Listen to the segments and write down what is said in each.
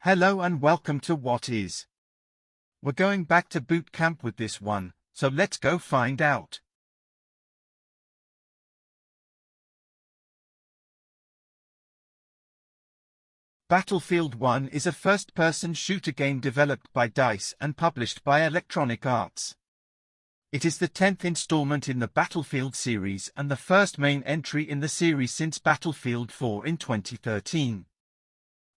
Hello and welcome to What Is. We're going back to boot camp with this one, so let's go find out. Battlefield 1 is a first-person shooter game developed by DICE and published by Electronic Arts. It is the 10th installment in the Battlefield series and the first main entry in the series since Battlefield 4 in 2013.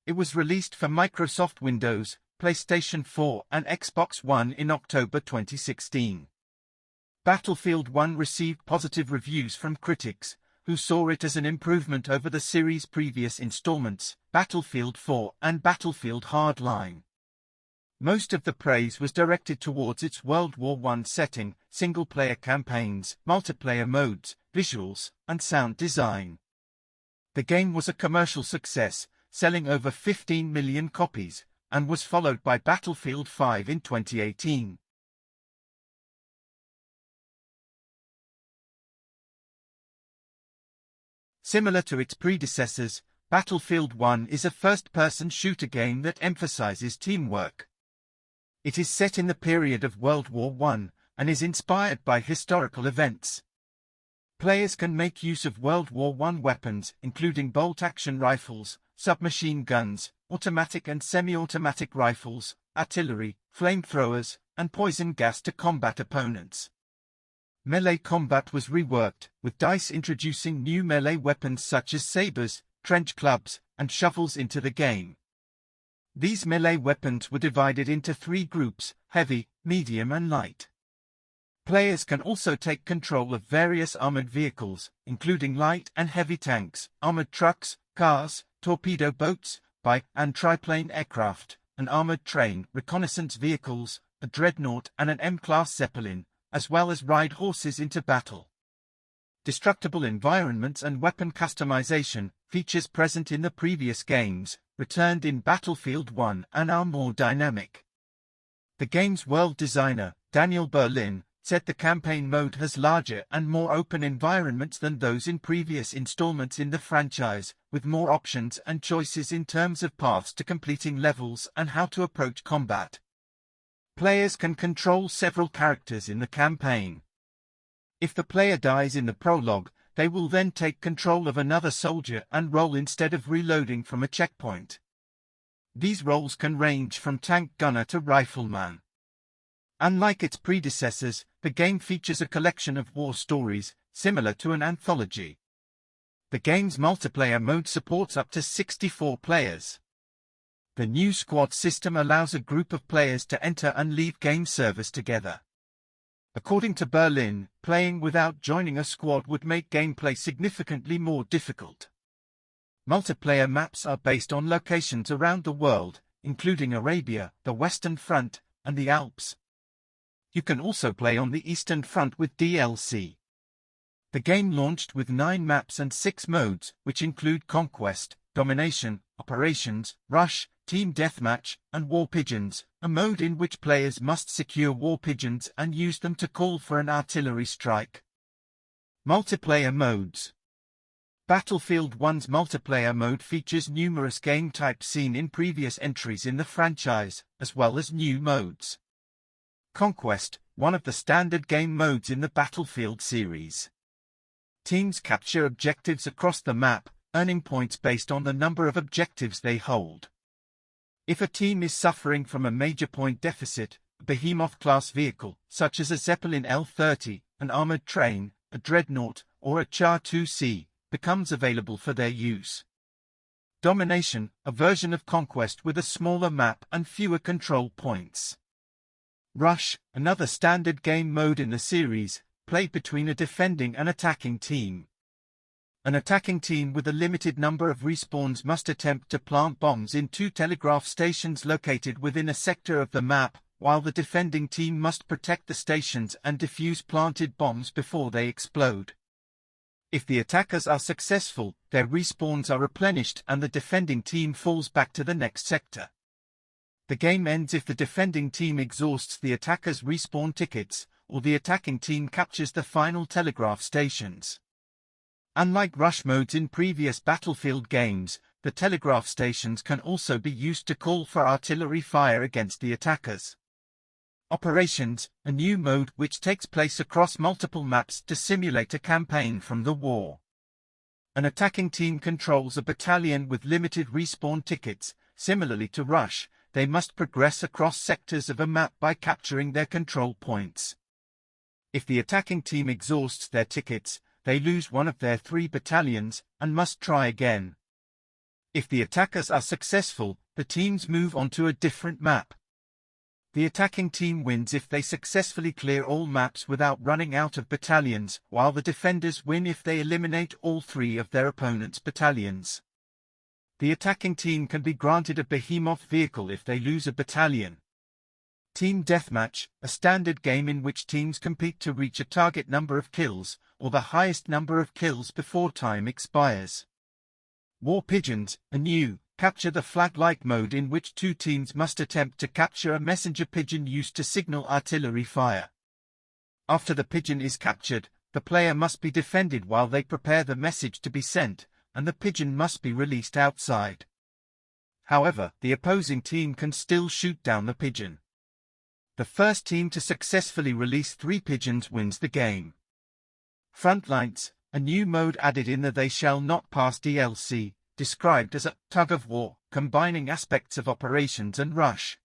It was released for Microsoft Windows, PlayStation 4 and Xbox One in October 2016. Battlefield 1 received positive reviews from critics, who saw it as an improvement over the series' previous installments, Battlefield 4 and Battlefield Hardline. Most of the praise was directed towards its World War I setting, single-player campaigns, multiplayer modes, visuals, and sound design. The game was a commercial success, selling over 15 million copies, and was followed by Battlefield 5 in 2018. Similar to its predecessors, Battlefield 1 is a first-person shooter game that emphasizes teamwork. It is set in the period of World War I, and is inspired by historical events. Players can make use of World War I weapons, including bolt-action rifles, submachine guns, automatic and semi-automatic rifles, artillery, flamethrowers, and poison gas to combat opponents. Melee combat was reworked, with DICE introducing new melee weapons such as sabers, trench clubs, and shovels into the game. These melee weapons were divided into 3 groups: heavy, medium and light. Players can also take control of various armored vehicles, including light and heavy tanks, armored trucks, cars, torpedo boats, and triplane aircraft, an armored train, reconnaissance vehicles, a dreadnought and an M-class Zeppelin, as well as ride horses into battle. Destructible environments and weapon customization, features present in the previous games, returned in Battlefield 1 and are more dynamic. The game's world designer, Daniel Berlin, said the campaign mode has larger and more open environments than those in previous installments in the franchise, with more options and choices in terms of paths to completing levels and how to approach combat. Players can control several characters in the campaign. If the player dies in the prologue, they will then take control of another soldier and roll instead of reloading from a checkpoint. These roles can range from tank gunner to rifleman. Unlike its predecessors, the game features a collection of war stories, similar to an anthology. The game's multiplayer mode supports up to 64 players. The new squad system allows a group of players to enter and leave game servers together. According to Berlin, playing without joining a squad would make gameplay significantly more difficult. Multiplayer maps are based on locations around the world, including Arabia, the Western Front, and the Alps. You can also play on the Eastern Front with DLC. The game launched with 9 maps and 6 modes, which include Conquest, Domination, Operations, Rush, Team Deathmatch, and War Pigeons, a mode in which players must secure war pigeons and use them to call for an artillery strike. Multiplayer modes. Battlefield 1's multiplayer mode features numerous game types seen in previous entries in the franchise, as well as new modes. Conquest, one of the standard game modes in the Battlefield series. Teams capture objectives across the map, earning points based on the number of objectives they hold. If a team is suffering from a major point deficit, a Behemoth-class vehicle, such as a Zeppelin L-30, an armored train, a dreadnought, or a Char-2C, becomes available for their use. Domination, a version of Conquest with a smaller map and fewer control points. Rush, another standard game mode in the series, played between a defending and attacking team. An attacking team with a limited number of respawns must attempt to plant bombs in 2 telegraph stations located within a sector of the map, while the defending team must protect the stations and defuse planted bombs before they explode. If the attackers are successful, their respawns are replenished and the defending team falls back to the next sector. The game ends if the defending team exhausts the attackers' respawn tickets, or the attacking team captures the final telegraph stations. Unlike rush modes in previous Battlefield games, the telegraph stations can also be used to call for artillery fire against the attackers. Operations, a new mode which takes place across multiple maps to simulate a campaign from the war. An attacking team controls a battalion with limited respawn tickets. Similarly to Rush, they must progress across sectors of a map by capturing their control points. If the attacking team exhausts their tickets, they lose one of their 3 battalions and must try again. If the attackers are successful, the teams move on to a different map. The attacking team wins if they successfully clear all maps without running out of battalions, while the defenders win if they eliminate all 3 of their opponent's battalions. The attacking team can be granted a behemoth vehicle if they lose a battalion. Team Deathmatch, a standard game in which teams compete to reach a target number of kills, or the highest number of kills before time expires. War Pigeons, a new, capture the flag-like mode in which 2 teams must attempt to capture a messenger pigeon used to signal artillery fire. After the pigeon is captured, the player must be defended while they prepare the message to be sent, and the pigeon must be released outside. However, the opposing team can still shoot down the pigeon. The first team to successfully release 3 pigeons wins the game. Frontlines, a new mode added in the They Shall Not Pass DLC, described as a tug-of-war, combining aspects of operations and Rush.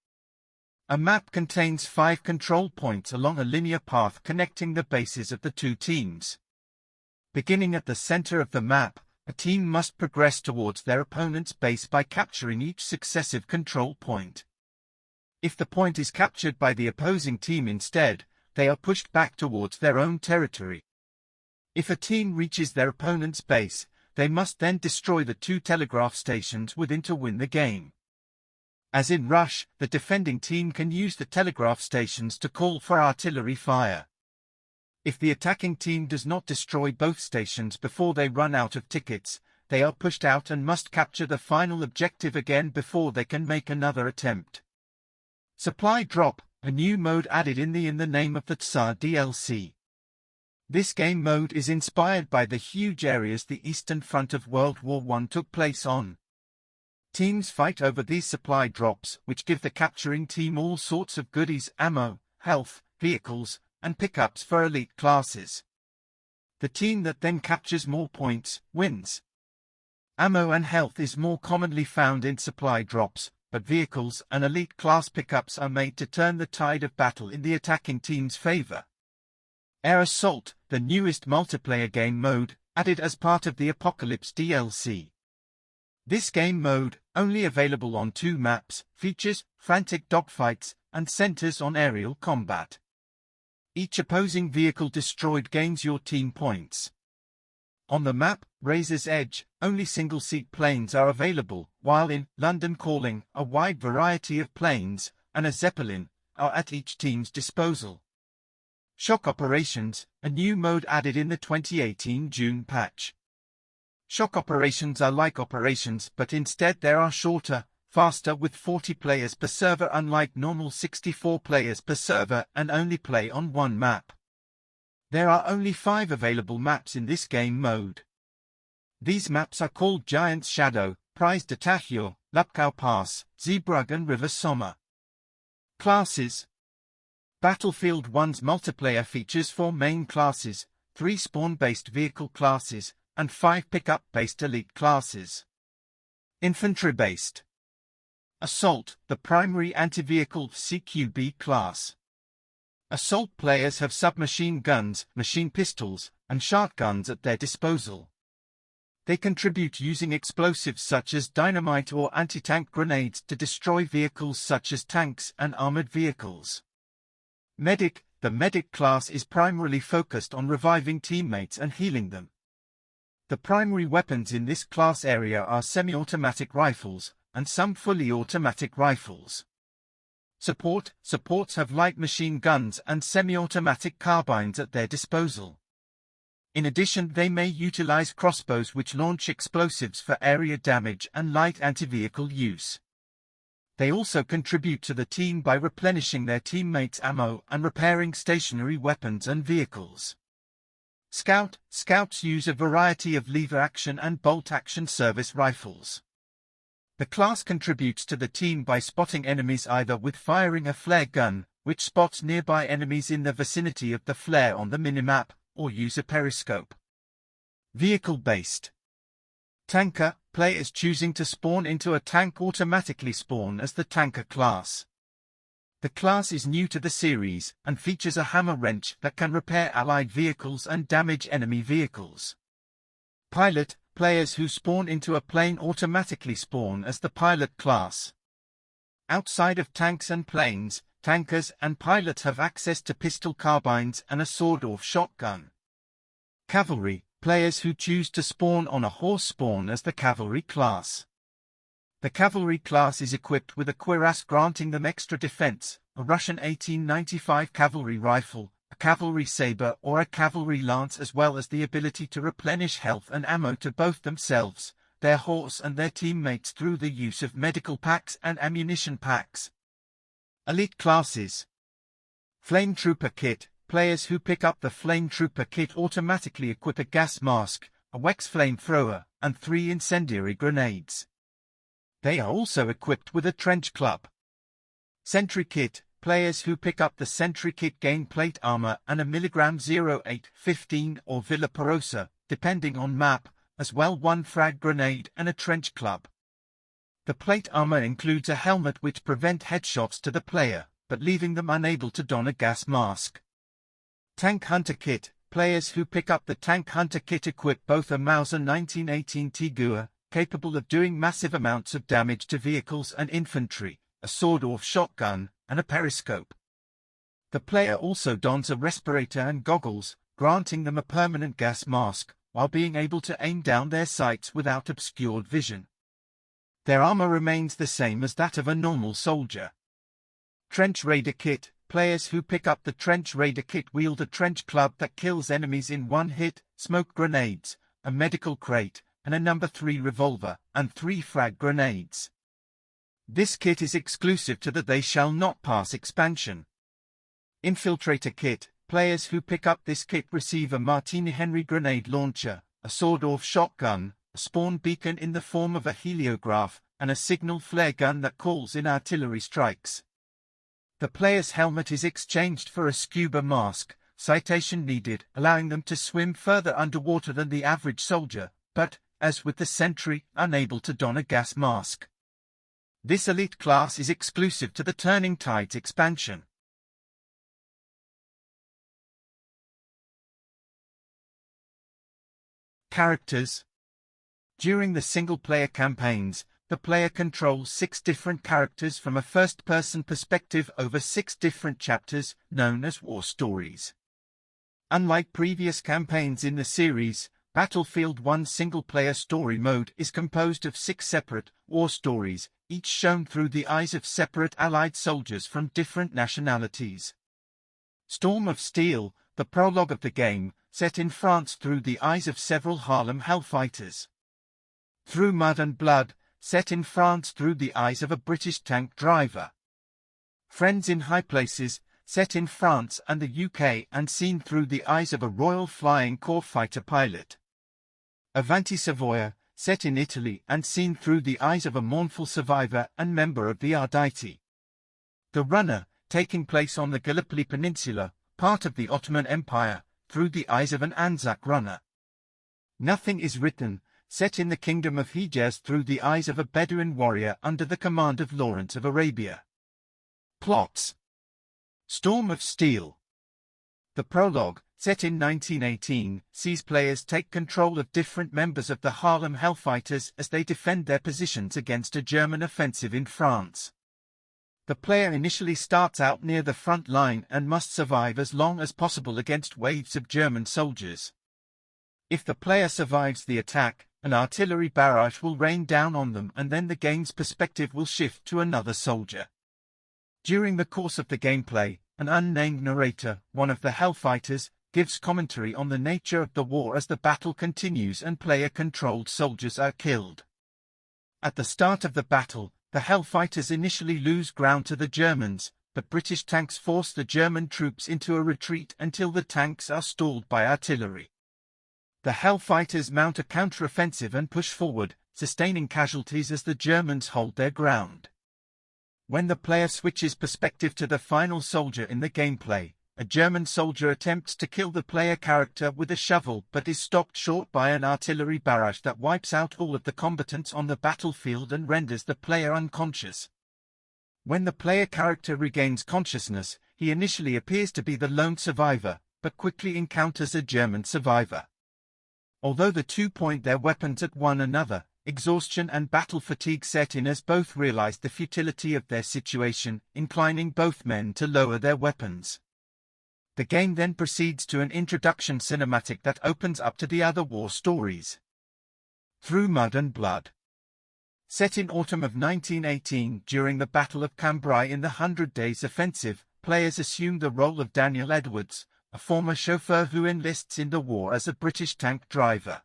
A map contains 5 control points along a linear path connecting the bases of the 2 teams. Beginning at the center of the map, a team must progress towards their opponent's base by capturing each successive control point. If the point is captured by the opposing team instead, they are pushed back towards their own territory. If a team reaches their opponent's base, they must then destroy the 2 telegraph stations within to win the game. As in Rush, the defending team can use the telegraph stations to call for artillery fire. If the attacking team does not destroy both stations before they run out of tickets, they are pushed out and must capture the final objective again before they can make another attempt. Supply Drop, a new mode added in the Name of the Tsar DLC. This game mode is inspired by the huge areas the Eastern Front of World War I took place on. Teams fight over these supply drops, which give the capturing team all sorts of goodies, ammo, health, vehicles, and pickups for elite classes. The team that then captures more points wins. Ammo and health is more commonly found in supply drops, but vehicles and elite class pickups are made to turn the tide of battle in the attacking team's favor. Air Assault, the newest multiplayer game mode, added as part of the Apocalypse DLC. This game mode, only available on 2 maps, features frantic dogfights and centers on aerial combat. Each opposing vehicle destroyed gains your team points. On the map, Razor's Edge, only single-seat planes are available, while in London Calling, a wide variety of planes, and a Zeppelin, are at each team's disposal. Shock Operations, a new mode added in the 2018 June patch. Shock Operations are like Operations, but instead they are shorter, faster with 40 players per server unlike normal 64 players per server and only play on 1 map. There are only 5 available maps in this game mode. These maps are called Giant's Shadow, Prize de Tajur, Lupkow Pass, Zeebrugge and River Sommer. Classes. Battlefield 1's multiplayer features 4 main classes, 3 spawn-based vehicle classes, and 5 pickup-based elite classes. Infantry-based. Assault, the primary anti-vehicle CQB class. Assault players have submachine guns, machine pistols, and shotguns at their disposal. They contribute using explosives such as dynamite or anti-tank grenades to destroy vehicles such as tanks and armored vehicles. Medic, the medic class is primarily focused on reviving teammates and healing them. The primary weapons in this class area are semi-automatic rifles, and some fully automatic rifles. Supports have light machine guns and semi-automatic carbines at their disposal. In addition, they may utilize crossbows which launch explosives for area damage and light anti-vehicle use. They also contribute to the team by replenishing their teammates' ammo and repairing stationary weapons and vehicles. Scouts use a variety of lever-action and bolt-action service rifles. The class contributes to the team by spotting enemies either with firing a flare gun, which spots nearby enemies in the vicinity of the flare on the minimap, or use a periscope. Vehicle-based. Tanker. Players choosing to spawn into a tank automatically spawn as the tanker class. The class is new to the series, and features a hammer wrench that can repair allied vehicles and damage enemy vehicles. Pilot. Players who spawn into a plane automatically spawn as the pilot class. Outside of tanks and planes, tankers and pilots have access to pistol carbines and a sawed-off shotgun. Cavalry. Players who choose to spawn on a horse spawn as the cavalry class. The cavalry class is equipped with a cuirass granting them extra defense, a Russian 1895 cavalry rifle, a cavalry saber or a cavalry lance, as well as the ability to replenish health and ammo to both themselves, their horse and their teammates through the use of medical packs and ammunition packs. Elite classes. Flame Trooper Kit. Players who pick up the Flame Trooper Kit automatically equip a gas mask, a Wex flamethrower, and 3 incendiary grenades. They are also equipped with a trench club. Sentry Kit. Players who pick up the Sentry Kit gain plate armor and a milligram 08, 15 or Villa Perosa, depending on map, as well 1 frag grenade and a trench club. The plate armor includes a helmet which prevent headshots to the player, but leaving them unable to don a gas mask. Tank Hunter Kit. Players who pick up the Tank Hunter Kit equip both a Mauser 1918 Tiguer, capable of doing massive amounts of damage to vehicles and infantry, a sawed-off shotgun, and a periscope. The player also dons a respirator and goggles, granting them a permanent gas mask, while being able to aim down their sights without obscured vision. Their armor remains the same as that of a normal soldier. Trench Raider Kit. Players who pick up the Trench Raider Kit wield a trench club that kills enemies in one hit, smoke grenades, a medical crate, and a No. 3 revolver, and 3 frag grenades. This kit is exclusive to the They Shall Not Pass expansion. Infiltrator Kit. Players who pick up this kit receive a Martini Henry grenade launcher, a sawed-off shotgun, a spawn beacon in the form of a heliograph, and a signal flare gun that calls in artillery strikes. The player's helmet is exchanged for a scuba mask, citation needed, allowing them to swim further underwater than the average soldier, but, as with the sentry, unable to don a gas mask. This elite class is exclusive to the Turning Tides expansion. Characters. During the single-player campaigns, the player controls 6 different characters from a first-person perspective over 6 different chapters, known as war stories. Unlike previous campaigns in the series, Battlefield 1 single-player story mode is composed of 6 separate war stories, each shown through the eyes of separate Allied soldiers from different nationalities. Storm of Steel, the prologue of the game, set in France through the eyes of several Harlem Hellfighters. Through Mud and Blood, set in France through the eyes of a British tank driver. Friends in High Places, set in France and the UK and seen through the eyes of a Royal Flying Corps fighter pilot. Avanti Savoia, set in Italy and seen through the eyes of a mournful survivor and member of the Arditi. The Runner, taking place on the Gallipoli Peninsula, part of the Ottoman Empire, through the eyes of an Anzac runner. Nothing is Written, set in the Kingdom of Hijaz through the eyes of a Bedouin warrior under the command of Lawrence of Arabia. Plots. Storm of Steel. The prologue, set in 1918, sees players take control of different members of the Harlem Hellfighters as they defend their positions against a German offensive in France. The player initially starts out near the front line and must survive as long as possible against waves of German soldiers. If the player survives the attack, an artillery barrage will rain down on them and then the game's perspective will shift to another soldier. During the course of the gameplay, an unnamed narrator, one of the Hellfighters, gives commentary on the nature of the war as the battle continues and player-controlled soldiers are killed. At the start of the battle, the Hellfighters initially lose ground to the Germans, but British tanks force the German troops into a retreat until the tanks are stalled by artillery. The Hellfighters mount a counteroffensive and push forward, sustaining casualties as the Germans hold their ground. When the player switches perspective to the final soldier in the gameplay, a German soldier attempts to kill the player character with a shovel but is stopped short by an artillery barrage that wipes out all of the combatants on the battlefield and renders the player unconscious. When the player character regains consciousness, he initially appears to be the lone survivor, but quickly encounters a German survivor. Although the two point their weapons at one another, exhaustion and battle fatigue set in as both realize the futility of their situation, inclining both men to lower their weapons. The game then proceeds to an introduction cinematic that opens up to the other war stories. Through Mud and Blood. Set in autumn of 1918 during the Battle of Cambrai in the 100 Days Offensive, players assume the role of Daniel Edwards, a former chauffeur who enlists in the war as a British tank driver.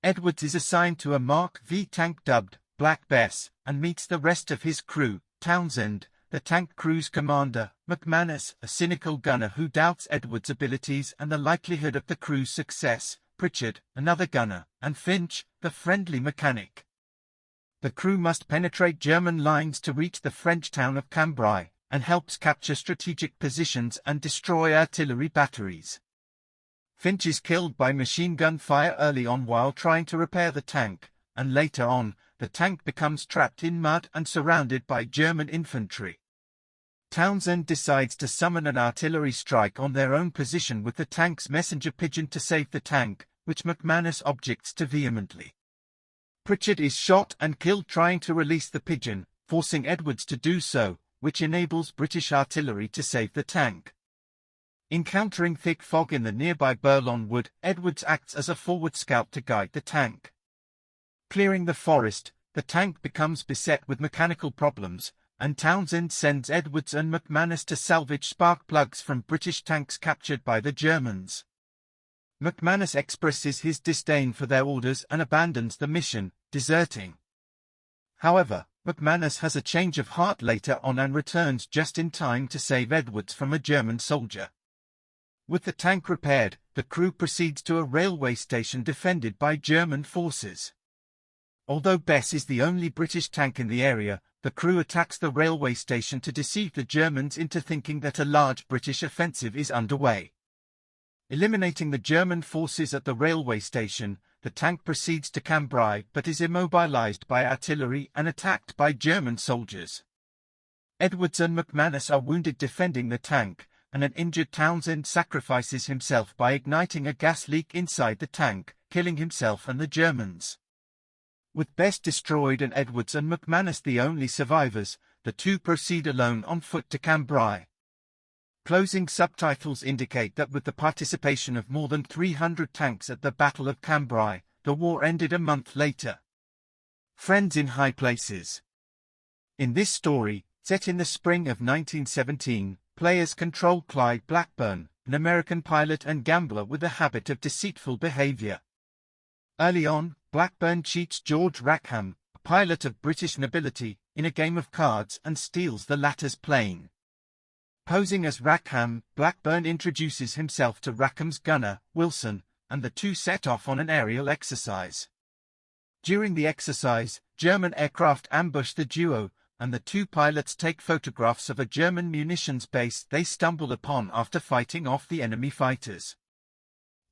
Edwards is assigned to a Mark V tank dubbed Black Bess and meets the rest of his crew, Townsend, the tank crew's commander, McManus, a cynical gunner who doubts Edwards' abilities and the likelihood of the crew's success, Pritchard, another gunner, and Finch, the friendly mechanic. The crew must penetrate German lines to reach the French town of Cambrai, and helps capture strategic positions and destroy artillery batteries. Finch is killed by machine gun fire early on while trying to repair the tank, and later on, the tank becomes trapped in mud and surrounded by German infantry. Townsend decides to summon an artillery strike on their own position with the tank's messenger pigeon to save the tank, which McManus objects to vehemently. Pritchard is shot and killed trying to release the pigeon, forcing Edwards to do so, which enables British artillery to save the tank. Encountering thick fog in the nearby Burlon Wood, Edwards acts as a forward scout to guide the tank. Clearing the forest, the tank becomes beset with mechanical problems, and Townsend sends Edwards and McManus to salvage spark plugs from British tanks captured by the Germans. McManus expresses his disdain for their orders and abandons the mission, deserting. However, McManus has a change of heart later on and returns just in time to save Edwards from a German soldier. With the tank repaired, the crew proceeds to a railway station defended by German forces. Although Bess is the only British tank in the area, the crew attacks the railway station to deceive the Germans into thinking that a large British offensive is underway. Eliminating the German forces at the railway station, the tank proceeds to Cambrai but is immobilized by artillery and attacked by German soldiers. Edwards and McManus are wounded defending the tank, and an injured Townsend sacrifices himself by igniting a gas leak inside the tank, killing himself and the Germans. With Bess destroyed and Edwards and McManus the only survivors, the two proceed alone on foot to Cambrai. Closing subtitles indicate that with the participation of more than 300 tanks at the Battle of Cambrai, the war ended a month later. Friends in High Places. In this story, set in the spring of 1917, players control Clyde Blackburn, an American pilot and gambler with a habit of deceitful behavior. Early on, Blackburn cheats George Rackham, a pilot of British nobility, in a game of cards and steals the latter's plane. Posing as Rackham, Blackburn introduces himself to Rackham's gunner, Wilson, and the two set off on an aerial exercise. During the exercise, German aircraft ambush the duo, and the two pilots take photographs of a German munitions base they stumble upon after fighting off the enemy fighters.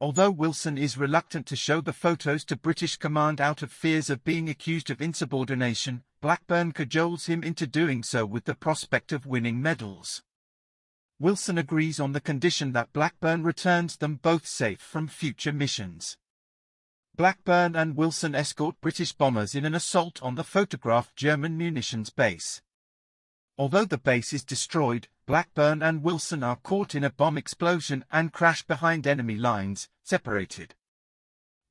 Although Wilson is reluctant to show the photos to British command out of fears of being accused of insubordination, Blackburn cajoles him into doing so with the prospect of winning medals. Wilson agrees on the condition that Blackburn returns them both safe from future missions. Blackburn and Wilson escort British bombers in an assault on the photographed German munitions base. Although the base is destroyed, Blackburn and Wilson are caught in a bomb explosion and crash behind enemy lines, separated.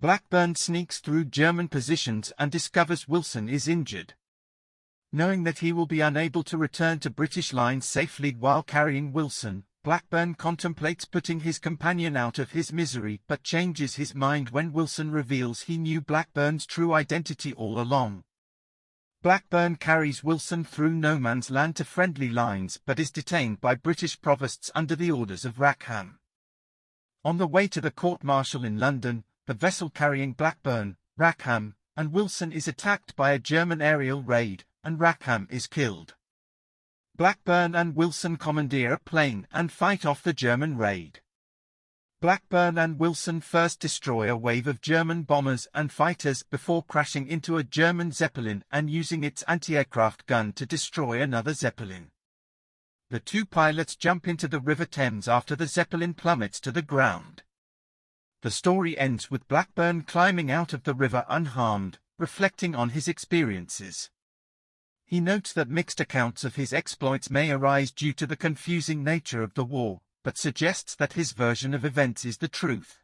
Blackburn sneaks through German positions and discovers Wilson is injured. Knowing that he will be unable to return to British lines safely while carrying Wilson, Blackburn contemplates putting his companion out of his misery but changes his mind when Wilson reveals he knew Blackburn's true identity all along. Blackburn carries Wilson through no man's land to friendly lines but is detained by British provosts under the orders of Rackham. On the way to the court-martial in London, the vessel carrying Blackburn, Rackham, and Wilson is attacked by a German aerial raid, and Rackham is killed. Blackburn and Wilson commandeer a plane and fight off the German raid. Blackburn and Wilson first destroy a wave of German bombers and fighters before crashing into a German Zeppelin and using its anti-aircraft gun to destroy another Zeppelin. The two pilots jump into the River Thames after the Zeppelin plummets to the ground. The story ends with Blackburn climbing out of the river unharmed, reflecting on his experiences. He notes that mixed accounts of his exploits may arise due to the confusing nature of the war, but suggests that his version of events is the truth.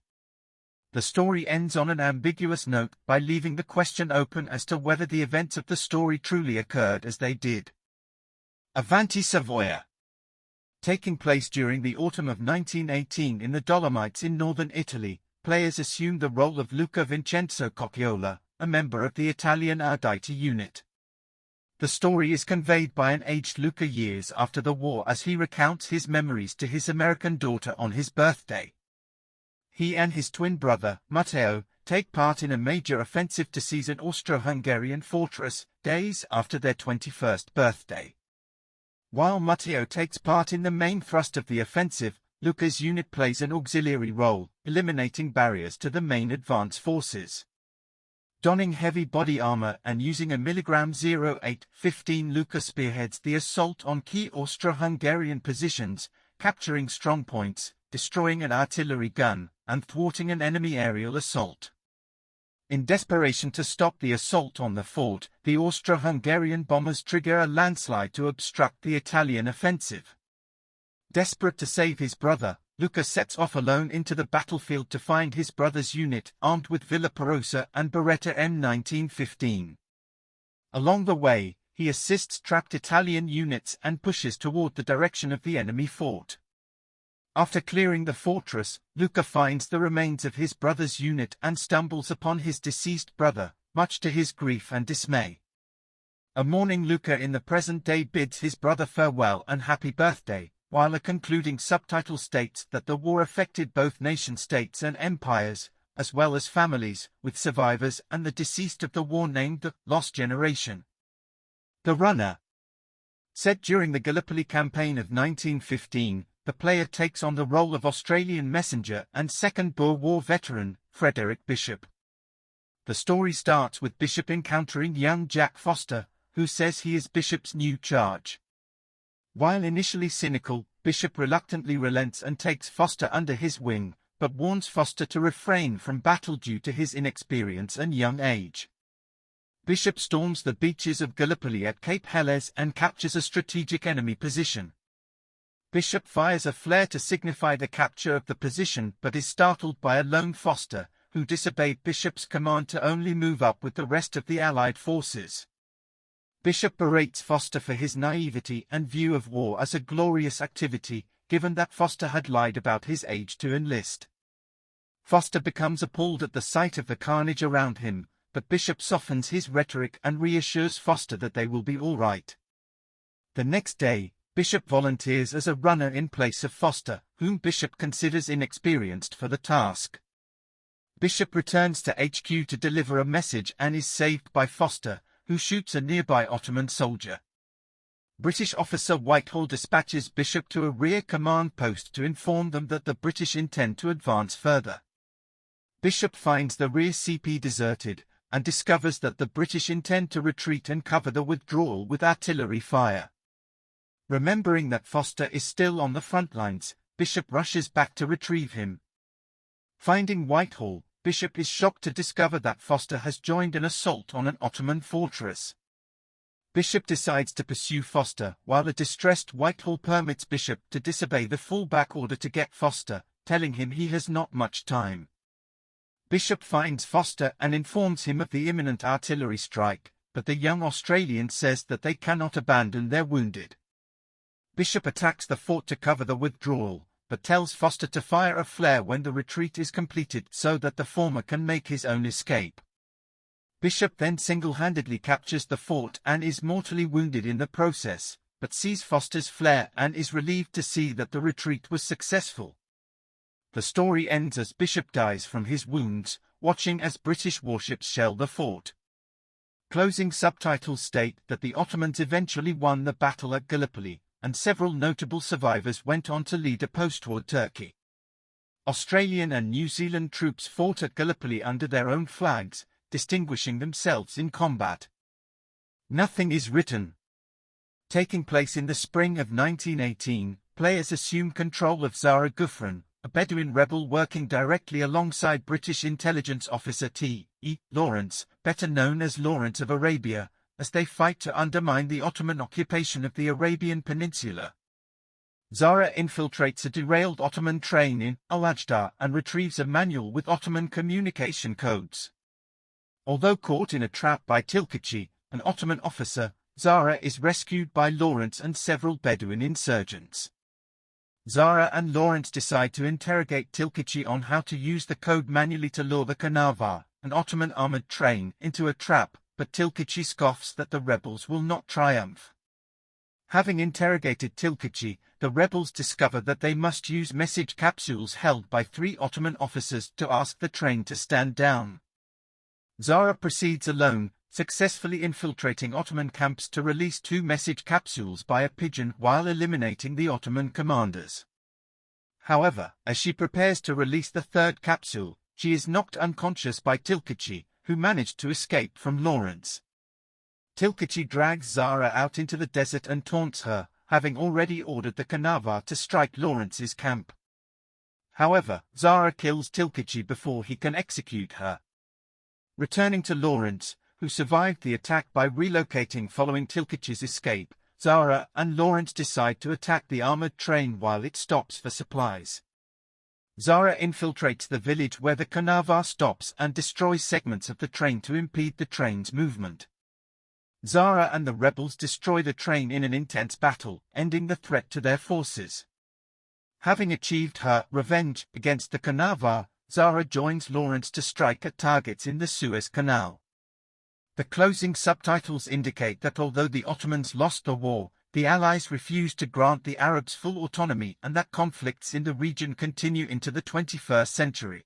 The story ends on an ambiguous note by leaving the question open as to whether the events of the story truly occurred as they did. Avanti Savoia. Taking place during the autumn of 1918 in the Dolomites in northern Italy, players assume the role of Luca Vincenzo Cocciola, a member of the Italian Arditi unit. The story is conveyed by an aged Luca years after the war as he recounts his memories to his American daughter on his birthday. He and his twin brother, Matteo, take part in a major offensive to seize an Austro-Hungarian fortress, days after their 21st birthday. While Matteo takes part in the main thrust of the offensive, Luca's unit plays an auxiliary role, eliminating barriers to the main advance forces. Donning heavy body armor and using a µ08-15, Luca spearheads the assault on key Austro-Hungarian positions, capturing strong points, destroying an artillery gun, and thwarting an enemy aerial assault. In desperation to stop the assault on the fort, the Austro-Hungarian bombers trigger a landslide to obstruct the Italian offensive. Desperate to save his brother, Luca sets off alone into the battlefield to find his brother's unit armed with Villa Perosa and Beretta M1915. Along the way, he assists trapped Italian units and pushes toward the direction of the enemy fort. After clearing the fortress, Luca finds the remains of his brother's unit and stumbles upon his deceased brother, much to his grief and dismay. A mourning Luca in the present day bids his brother farewell and happy birthday, while a concluding subtitle states that the war affected both nation-states and empires, as well as families, with survivors and the deceased of the war named the Lost Generation. The runner. Set during the Gallipoli campaign of 1915, the player takes on the role of Australian messenger and Second Boer War veteran, Frederick Bishop. The story starts with Bishop encountering young Jack Foster, who says he is Bishop's new charge. While initially cynical, Bishop reluctantly relents and takes Foster under his wing, but warns Foster to refrain from battle due to his inexperience and young age. Bishop storms the beaches of Gallipoli at Cape Helles and captures a strategic enemy position. Bishop fires a flare to signify the capture of the position but is startled by a lone Foster, who disobeyed Bishop's command to only move up with the rest of the Allied forces. Bishop berates Foster for his naivety and view of war as a glorious activity, given that Foster had lied about his age to enlist. Foster becomes appalled at the sight of the carnage around him, but Bishop softens his rhetoric and reassures Foster that they will be all right. The next day, Bishop volunteers as a runner in place of Foster, whom Bishop considers inexperienced for the task. Bishop returns to HQ to deliver a message and is saved by Foster, who shoots a nearby Ottoman soldier. British officer Whitehall dispatches Bishop to a rear command post to inform them that the British intend to advance further. Bishop finds the rear CP deserted, and discovers that the British intend to retreat and cover the withdrawal with artillery fire. Remembering that Foster is still on the front lines, Bishop rushes back to retrieve him. Finding Whitehall, Bishop is shocked to discover that Foster has joined an assault on an Ottoman fortress. Bishop decides to pursue Foster, while a distressed Whitehall permits Bishop to disobey the fallback order to get Foster, telling him he has not much time. Bishop finds Foster and informs him of the imminent artillery strike, but the young Australian says that they cannot abandon their wounded. Bishop attacks the fort to cover the withdrawal, but tells Foster to fire a flare when the retreat is completed so that the former can make his own escape. Bishop then single-handedly captures the fort and is mortally wounded in the process, but sees Foster's flare and is relieved to see that the retreat was successful. The story ends as Bishop dies from his wounds, watching as British warships shell the fort. Closing subtitles state that the Ottomans eventually won the battle at Gallipoli, and several notable survivors went on to lead a post-war Turkey. Australian and New Zealand troops fought at Gallipoli under their own flags, distinguishing themselves in combat. Nothing is written. Taking place in the spring of 1918, players assume control of Zara Gufran, a Bedouin rebel working directly alongside British intelligence officer T.E. Lawrence, better known as Lawrence of Arabia, as they fight to undermine the Ottoman occupation of the Arabian Peninsula. Zara infiltrates a derailed Ottoman train in Al-Ajdar and retrieves a manual with Ottoman communication codes. Although caught in a trap by Tilkachi, an Ottoman officer, Zara is rescued by Lawrence and several Bedouin insurgents. Zara and Lawrence decide to interrogate Tilkachi on how to use the code manually to lure the Kanavar, an Ottoman armored train, into a trap, but Tilkachi scoffs that the rebels will not triumph. Having interrogated Tilkachi, the rebels discover that they must use message capsules held by 3 Ottoman officers to ask the train to stand down. Zara proceeds alone, successfully infiltrating Ottoman camps to release 2 message capsules by a pigeon while eliminating the Ottoman commanders. However, as she prepares to release the 3rd capsule, she is knocked unconscious by Tilkachi, who managed to escape from Lawrence. Tilkachi drags Zara out into the desert and taunts her, having already ordered the Kanavar to strike Lawrence's camp. However, Zara kills Tilkachi before he can execute her. Returning to Lawrence, who survived the attack by relocating following Tilkachi's escape, Zara and Lawrence decide to attack the armored train while it stops for supplies. Zara infiltrates the village where the Kanavar stops and destroys segments of the train to impede the train's movement. Zara and the rebels destroy the train in an intense battle, ending the threat to their forces. Having achieved her revenge against the Kanavar, Zara joins Lawrence to strike at targets in the Suez Canal. The closing subtitles indicate that although the Ottomans lost the war, the Allies refused to grant the Arabs full autonomy and that conflicts in the region continue into the 21st century.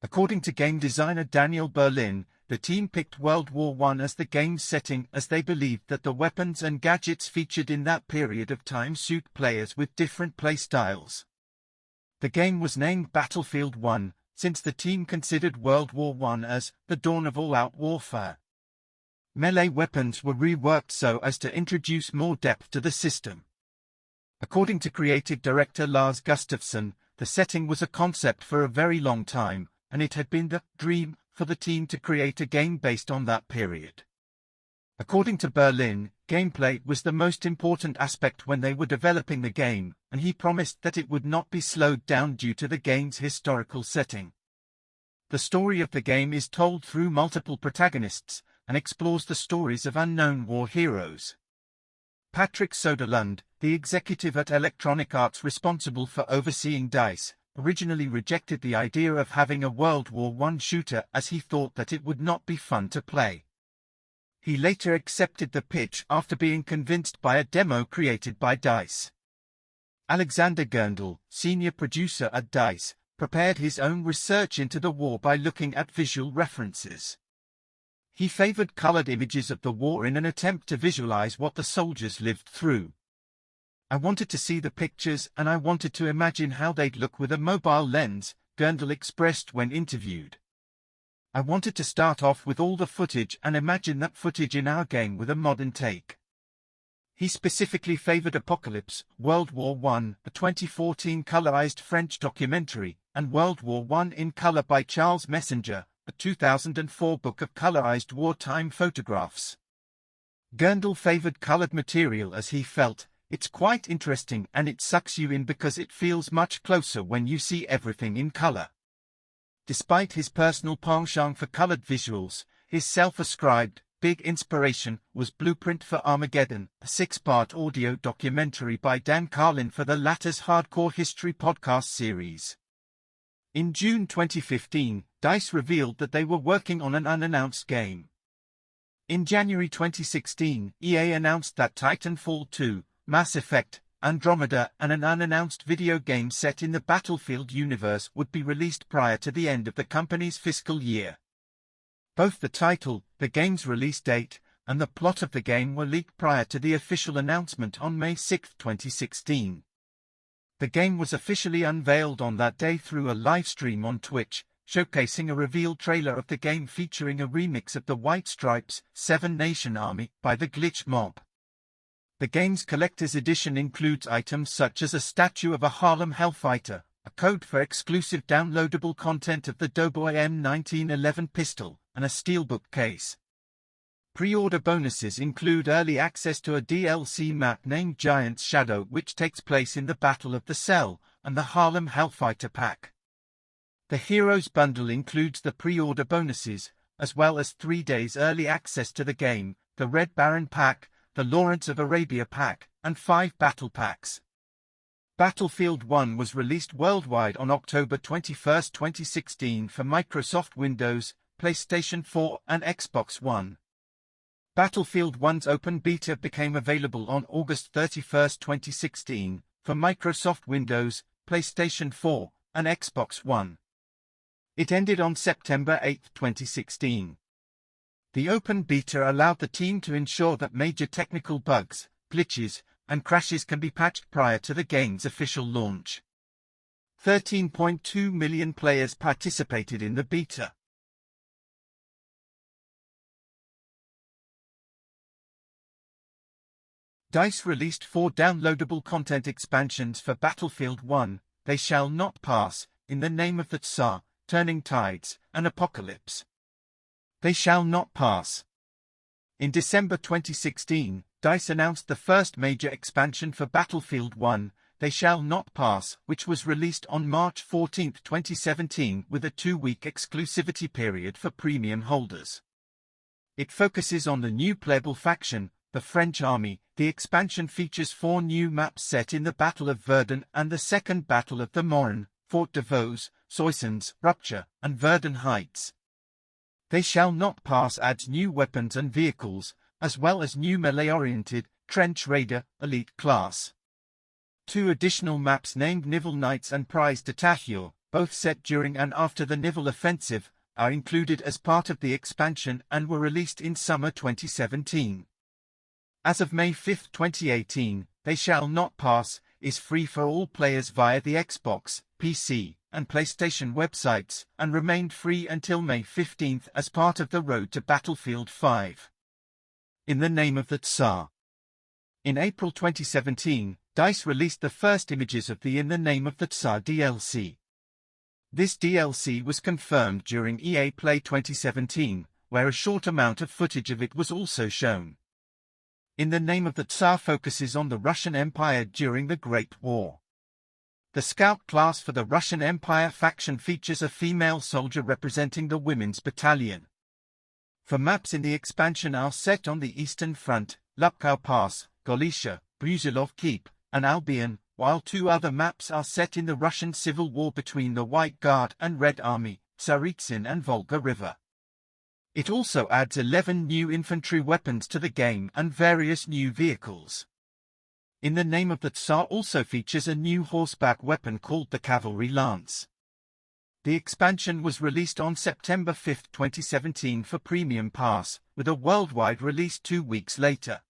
According to game designer Daniel Berlin, the team picked World War I as the game's setting as they believed that the weapons and gadgets featured in that period of time suit players with different playstyles. The game was named Battlefield 1, since the team considered World War I as the dawn of all-out warfare. Melee weapons were reworked so as to introduce more depth to the system. According to creative director Lars Gustafsson, the setting was a concept for a very long time, and it had been the dream for the team to create a game based on that period. According to Berlin, gameplay was the most important aspect when they were developing the game, and he promised that it would not be slowed down due to the game's historical setting. The story of the game is told through multiple protagonists, and explores the stories of unknown war heroes. Patrick Soderlund, the executive at Electronic Arts responsible for overseeing DICE, originally rejected the idea of having a World War I shooter as he thought that it would not be fun to play. He later accepted the pitch after being convinced by a demo created by DICE. Alexander Gerndl, senior producer at DICE, prepared his own research into the war by looking at visual references. He favored colored images of the war in an attempt to visualize what the soldiers lived through. I wanted to see the pictures and I wanted to imagine how they'd look with a mobile lens, Gerndl expressed when interviewed. I wanted to start off with all the footage and imagine that footage in our game with a modern take. He specifically favored Apocalypse, World War I, a 2014 colorized French documentary, and World War I in color by Charles Messenger, a 2004 book of colorized wartime photographs. Gerndl favored colored material as he felt, it's quite interesting and it sucks you in because it feels much closer when you see everything in color. Despite his personal penchant for colored visuals, his self-ascribed, big inspiration was Blueprint for Armageddon, a 6-part audio documentary by Dan Carlin for the latter's Hardcore History podcast series. In June 2015, DICE revealed that they were working on an unannounced game. In January 2016, EA announced that Titanfall 2, Mass Effect, Andromeda, and an unannounced video game set in the Battlefield universe would be released prior to the end of the company's fiscal year. Both the title, the game's release date, and the plot of the game were leaked prior to the official announcement on May 6, 2016. The game was officially unveiled on that day through a live stream on Twitch, showcasing a reveal trailer of the game featuring a remix of the White Stripes' Seven Nation Army by the Glitch Mob. The game's collector's edition includes items such as a statue of a Harlem Hellfighter, a code for exclusive downloadable content of the Doughboy M1911 pistol, and a steelbook case. Pre-order bonuses include early access to a DLC map named Giant's Shadow, which takes place in the Battle of the Cell, and the Harlem Hellfighter pack. The Heroes Bundle includes the pre-order bonuses, as well as 3 days early access to the game, the Red Baron pack, the Lawrence of Arabia pack, and 5 battle packs. Battlefield 1 was released worldwide on October 21, 2016 for Microsoft Windows, PlayStation 4, and Xbox One. Battlefield 1's open beta became available on August 31, 2016, for Microsoft Windows, PlayStation 4, and Xbox One. It ended on September 8, 2016. The open beta allowed the team to ensure that major technical bugs, glitches, and crashes can be patched prior to the game's official launch. 13.2 million players participated in the beta. DICE released 4 downloadable content expansions for Battlefield 1, They Shall Not Pass, In the Name of the Tsar, Turning Tides, and Apocalypse. They Shall Not Pass. In December 2016, DICE announced the first major expansion for Battlefield 1, They Shall Not Pass, which was released on March 14, 2017 with a 2-week exclusivity period for premium holders. It focuses on the new playable faction, the French Army. The expansion features 4 new maps set in the Battle of Verdun and the Second Battle of the Marne, Fort de Vaux, Soissons, Rupture, and Verdun Heights. They Shall Not Pass adds new weapons and vehicles, as well as new melee-oriented, Trench Raider, Elite class. 2 additional maps named Nivelle Knights and Prize de Tahir, both set during and after the Nivelle Offensive, are included as part of the expansion and were released in summer 2017. As of May 5, 2018, They Shall Not Pass is free for all players via the Xbox, PC, and PlayStation websites, and remained free until May 15 as part of the road to Battlefield 5. In the Name of the Tsar. In April 2017, DICE released the first images of the In the Name of the Tsar DLC. This DLC was confirmed during EA Play 2017, where a short amount of footage of it was also shown. In the Name of the Tsar focuses on the Russian Empire during the Great War. The Scout class for the Russian Empire faction features a female soldier representing the Women's Battalion. For maps in the expansion are set on the Eastern Front, Lupkow Pass, Galicia, Brusilov Keep, and Albion, while 2 other maps are set in the Russian Civil War between the White Guard and Red Army, Tsaritsyn and Volga River. It also adds 11 new infantry weapons to the game and various new vehicles. In the Name of the Tsar also features a new horseback weapon called the Cavalry Lance. The expansion was released on September 5, 2017 for Premium Pass, with a worldwide release 2 weeks later.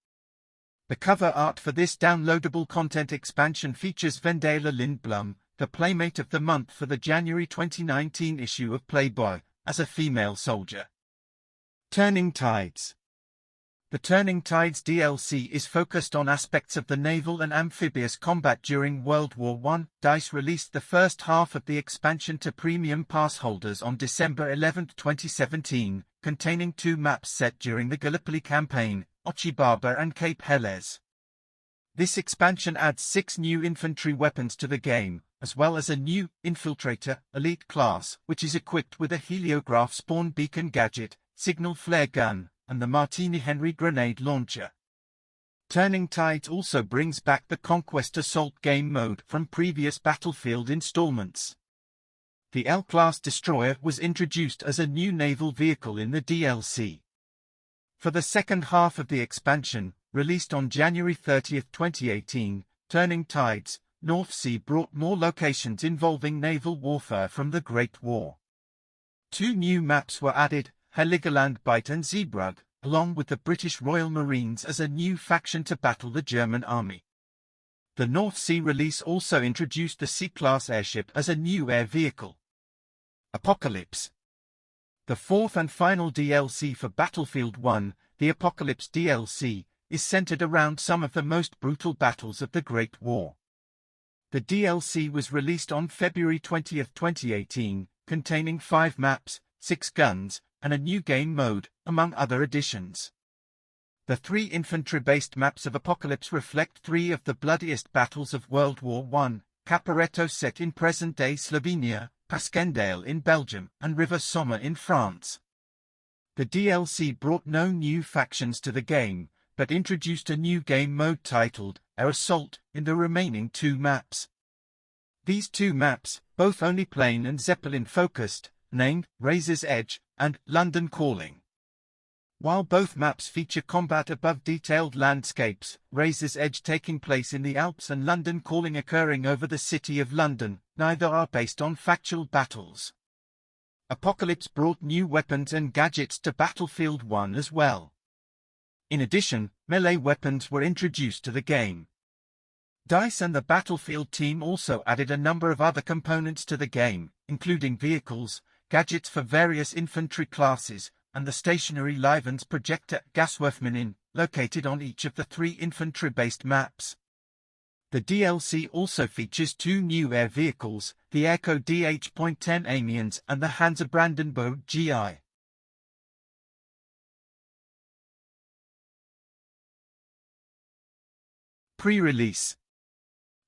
The cover art for this downloadable content expansion features Vendela Lindblom, the Playmate of the Month for the January 2019 issue of Playboy, as a female soldier. Turning Tides. The Turning Tides DLC is focused on aspects of the naval and amphibious combat during World War I. DICE released the first half of the expansion to Premium Pass holders on December 11, 2017, containing 2 maps set during the Gallipoli campaign, Ochibaba and Cape Helles. This expansion adds 6 new infantry weapons to the game, as well as a new Infiltrator Elite class, which is equipped with a heliograph spawn beacon gadget, signal flare gun, and the Martini Henry grenade launcher. Turning Tides also brings back the Conquest Assault game mode from previous Battlefield installments. The L-class destroyer was introduced as a new naval vehicle in the DLC. For the second half of the expansion, released on January 30, 2018, Turning Tides, North Sea brought more locations involving naval warfare from the Great War. 2 new maps were added, Heligoland Bight and Zeebrugge, along with the British Royal Marines as a new faction to battle the German army. The North Sea release also introduced the C-class airship as a new air vehicle. Apocalypse. The 4th and final DLC for Battlefield 1, the Apocalypse DLC, is centered around some of the most brutal battles of the Great War. The DLC was released on February 20, 2018, containing 5 maps, 6 guns, and a new game mode, among other additions. The 3 infantry-based maps of Apocalypse reflect 3 of the bloodiest battles of World War I, Caporetto set in present-day Slovenia, Passchendaele in Belgium, and River Somme in France. The DLC brought no new factions to the game, but introduced a new game mode titled Air Assault in the remaining 2 maps. These 2 maps, both only plane and Zeppelin focused, named Razor's Edge and London Calling. While both maps feature combat above detailed landscapes, Razor's Edge taking place in the Alps and London Calling occurring over the city of London, neither are based on factual battles. Apocalypse brought new weapons and gadgets to Battlefield 1 as well. In addition, melee weapons were introduced to the game. DICE and the Battlefield team also added a number of other components to the game, including vehicles, gadgets for various infantry classes, and the stationary Livens projector Gasworthminin, located on each of the 3 infantry-based maps. The DLC also features 2 new air vehicles, the Airco DH.10 Amiens and the Hansa Brandenburg GI. Pre-release.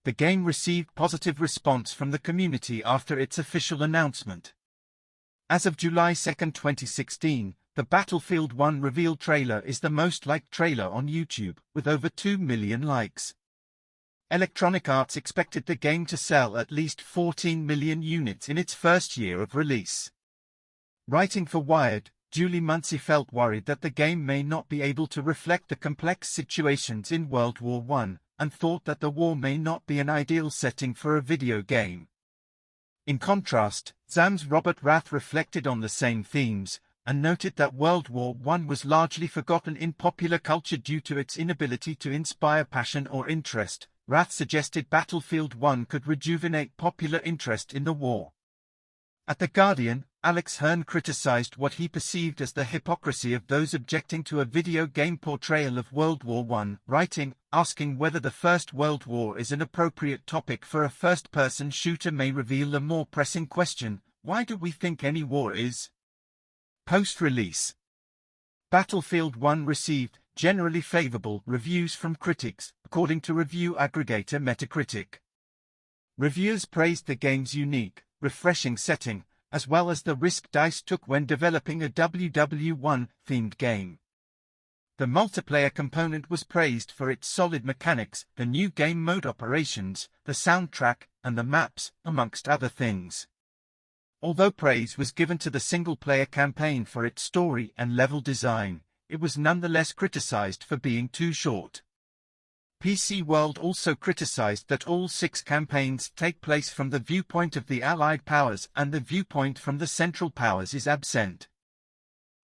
The game received positive response from the community after its official announcement. As of July 2, 2016, the Battlefield 1 reveal trailer is the most liked trailer on YouTube, with over 2 million likes. Electronic Arts expected the game to sell at least 14 million units in its first year of release. Writing for Wired, Julie Munsey felt worried that the game may not be able to reflect the complex situations in World War I, and thought that the war may not be an ideal setting for a video game. In contrast, ZAM's Robert Rath reflected on the same themes, and noted that World War I was largely forgotten in popular culture due to its inability to inspire passion or interest. Rath suggested Battlefield 1 could rejuvenate popular interest in the war. At The Guardian, Alex Hearn criticized what he perceived as the hypocrisy of those objecting to a video game portrayal of World War I, writing, asking whether the First World War is an appropriate topic for a first-person shooter may reveal a more pressing question: why do we think any war is? Post-release. Battlefield 1 received generally favorable reviews from critics, according to review aggregator Metacritic. Reviewers praised the game's unique, refreshing setting, as well as the risk DICE took when developing a WW1-themed game. The multiplayer component was praised for its solid mechanics, the new game mode operations, the soundtrack, and the maps, amongst other things. Although praise was given to the single-player campaign for its story and level design, it was nonetheless criticized for being too short. PC World also criticized that all 6 campaigns take place from the viewpoint of the Allied powers and the viewpoint from the Central Powers is absent.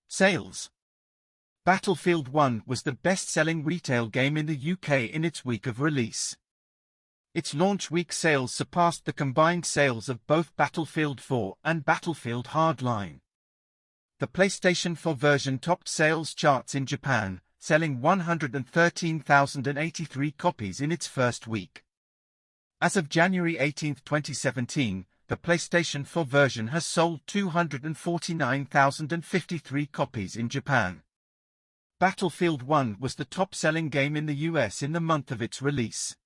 Sales. Battlefield 1 was the best-selling retail game in the UK in its week of release. Its launch week sales surpassed the combined sales of both Battlefield 4 and Battlefield Hardline. The PlayStation 4 version topped sales charts in Japan, selling 113,083 copies in its first week. As of January 18, 2017, the PlayStation 4 version has sold 249,053 copies in Japan. Battlefield 1 was the top-selling game in the US in the month of its release.